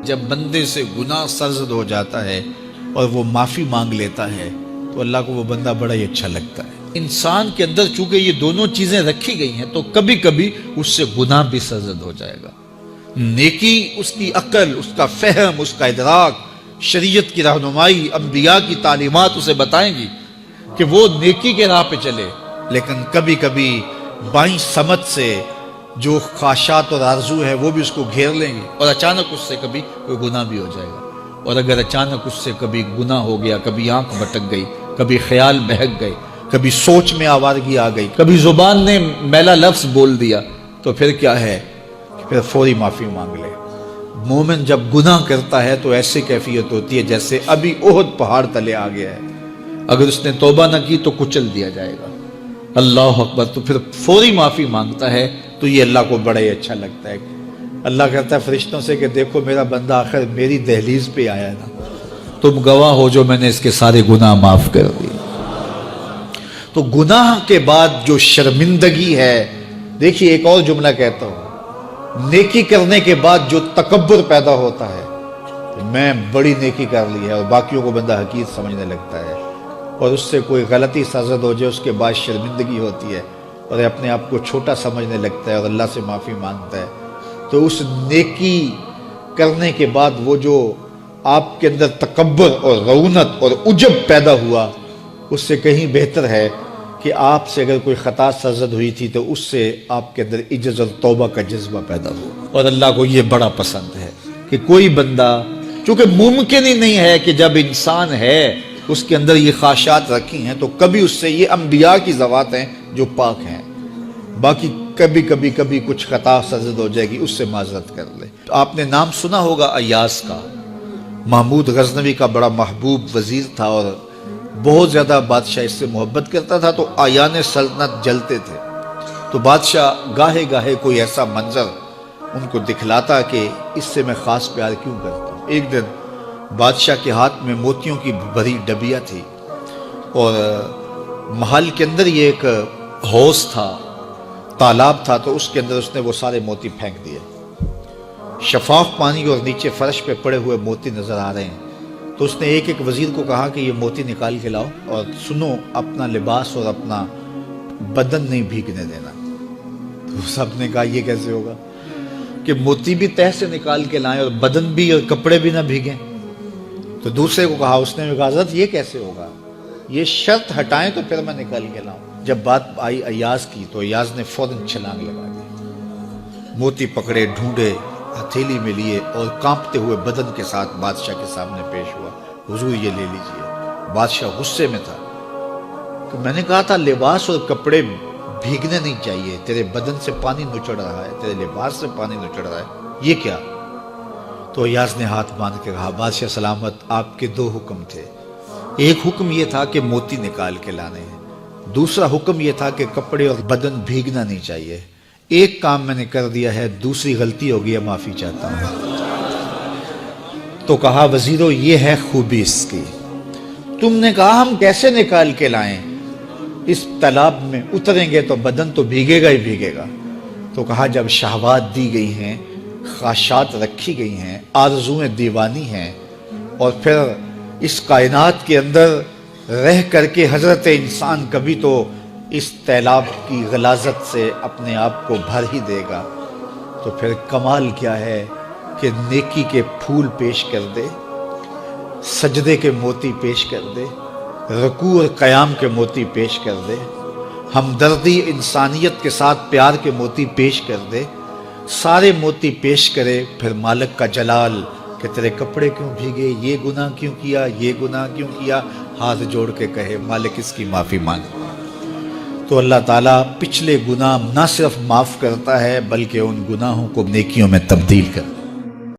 جب بندے سے گناہ سرزد ہو جاتا ہے اور وہ معافی مانگ لیتا ہے تو اللہ کو وہ بندہ بڑا ہی اچھا لگتا ہے۔ انسان کے اندر چونکہ یہ دونوں چیزیں رکھی گئی ہیں تو کبھی کبھی اس سے گناہ بھی سرزد ہو جائے گا۔ نیکی اس کی عقل، اس کا فہم، اس کا ادراک، شریعت کی رہنمائی، انبیاء کی تعلیمات اسے بتائیں گی کہ وہ نیکی کے راہ پہ چلے، لیکن کبھی کبھی بائیں سمجھ سے جو خواہشات اور آرزو ہے وہ بھی اس کو گھیر لیں گی اور اچانک اس سے کبھی کوئی گناہ بھی ہو جائے گا۔ اور اگر اچانک اس سے کبھی گناہ ہو گیا، کبھی آنکھ بھٹک گئی، کبھی خیال بہک گئے، کبھی سوچ میں آوارگی آ گئی، کبھی زبان نے میلا لفظ بول دیا، تو پھر کیا ہے؟ پھر فوری معافی مانگ لے۔ مومن جب گناہ کرتا ہے تو ایسی کیفیت ہوتی ہے جیسے ابھی احد پہاڑ تلے آ گیا ہے، اگر اس نے توبہ نہ کی تو کچل دیا جائے گا۔ اللہ اکبر! تو پھر فوری معافی مانگتا ہے تو یہ اللہ کو بڑا ہی اچھا لگتا ہے۔ اللہ کہتا ہے فرشتوں سے کہ دیکھو میرا بندہ آخر میری دہلیز پہ آیا ہے نا، تم گواہ ہو جو میں نے اس کے سارے گناہ معاف کر دیے۔ تو گناہ کے بعد جو شرمندگی ہے، دیکھیے ایک اور جملہ کہتا ہوں، نیکی کرنے کے بعد جو تکبر پیدا ہوتا ہے، میں بڑی نیکی کر لی ہے، اور باقیوں کو بندہ حقیر سمجھنے لگتا ہے، اور اس سے کوئی غلطی سرزد ہو جائے اس کے بعد شرمندگی ہوتی ہے اور اپنے آپ کو چھوٹا سمجھنے لگتا ہے اور اللہ سے معافی مانگتا ہے، تو اس نیکی کرنے کے بعد وہ جو آپ کے اندر تکبر اور رعونت اور عجب پیدا ہوا، اس سے کہیں بہتر ہے کہ آپ سے اگر کوئی خطا سرزد ہوئی تھی تو اس سے آپ کے اندر عجز اور توبہ کا جذبہ پیدا ہو۔ اور اللہ کو یہ بڑا پسند ہے کہ کوئی بندہ، چونکہ ممکن ہی نہیں ہے کہ جب انسان ہے اس کے اندر یہ خواہشات رکھی ہیں تو کبھی اس سے، یہ انبیاء کی ذوات ہیں جو پاک ہیں، باقی کبھی کچھ خطا سرزد ہو جائے گی، اس سے معذرت کر لے۔ آپ نے نام سنا ہوگا ایاز کا، محمود غزنوی کا بڑا محبوب وزیر تھا اور بہت زیادہ بادشاہ اس سے محبت کرتا تھا، تو آیان سلطنت جلتے تھے، تو بادشاہ گاہے گاہے کوئی ایسا منظر ان کو دکھلاتا کہ اس سے میں خاص پیار کیوں کرتا ہوں۔ ایک دن بادشاہ کے ہاتھ میں موتیوں کی بھری ڈبیا تھی اور محل کے اندر یہ ایک حوض تھا، تالاب تھا، تو اس کے اندر اس نے وہ سارے موتی پھینک دیے۔ شفاف پانی اور نیچے فرش پہ پڑے ہوئے موتی نظر آ رہے ہیں، تو اس نے ایک ایک وزیر کو کہا کہ یہ موتی نکال کے لاؤ، اور سنو اپنا لباس اور اپنا بدن نہیں بھیگنے دینا۔ تو سب نے کہا یہ کیسے ہوگا کہ موتی بھی تہ سے نکال کے لائیں اور بدن بھی اور کپڑے بھی نہ بھیگیں؟ تو دوسرے کو کہا، اس نے کہا حضرت یہ کیسے ہوگا، یہ شرط ہٹائیں تو پھر میں نکال کے لاؤں۔ جب بات آئی ایاز کی تو ایاز نے فوراً چھلانگ لگا دی، موتی پکڑے، ڈھونڈے، ہتھیلی میں لیے اور کانپتے ہوئے بدن کے ساتھ بادشاہ کے سامنے پیش ہوا۔ حضور یہ لے لیجئے۔ بادشاہ غصے میں تھا کہ میں نے کہا تھا لباس اور کپڑے بھیگنے نہیں چاہیے، تیرے بدن سے پانی نچڑ رہا ہے، تیرے لباس سے پانی نچڑ رہا ہے، یہ کیا؟ تو ایاز نے ہاتھ باندھ کے کہا، بادشاہ سلامت، آپ کے دو حکم تھے، ایک حکم یہ تھا کہ موتی نکال کے لانے ہیں، دوسرا حکم یہ تھا کہ کپڑے اور بدن بھیگنا نہیں چاہیے۔ ایک کام میں نے کر دیا ہے، دوسری غلطی ہو گئی ہے، معافی چاہتا ہوں۔ تو کہا وزیرو یہ ہے خوبی اس کی، تم نے کہا ہم کیسے نکال کے لائیں، اس تالاب میں اتریں گے تو بدن تو بھیگے گا ہی بھیگے گا۔ تو کہا جب شہوات دی گئی ہیں، خواہشات رکھی گئی ہیں، آرزویں دیوانی ہیں، اور پھر اس کائنات کے اندر رہ کر کے حضرت انسان کبھی تو اس تالاب کی غلاظت سے اپنے آپ کو بھر ہی دے گا، تو پھر کمال کیا ہے کہ نیکی کے پھول پیش کر دے، سجدے کے موتی پیش کر دے، رکوع اور قیام کے موتی پیش کر دے، ہمدردی انسانیت کے ساتھ پیار کے موتی پیش کر دے، سارے موتی پیش کرے، پھر مالک کا جلال کہ تیرے کپڑے کیوں بھیگے، یہ گناہ کیوں کیا، یہ گناہ کیوں کیا، ہاتھ جوڑ کے کہے مالک اس کی معافی مانگ، تو اللہ تعالیٰ پچھلے گناہ نہ صرف معاف کرتا ہے بلکہ ان گناہوں کو نیکیوں میں تبدیل کرتا ہے۔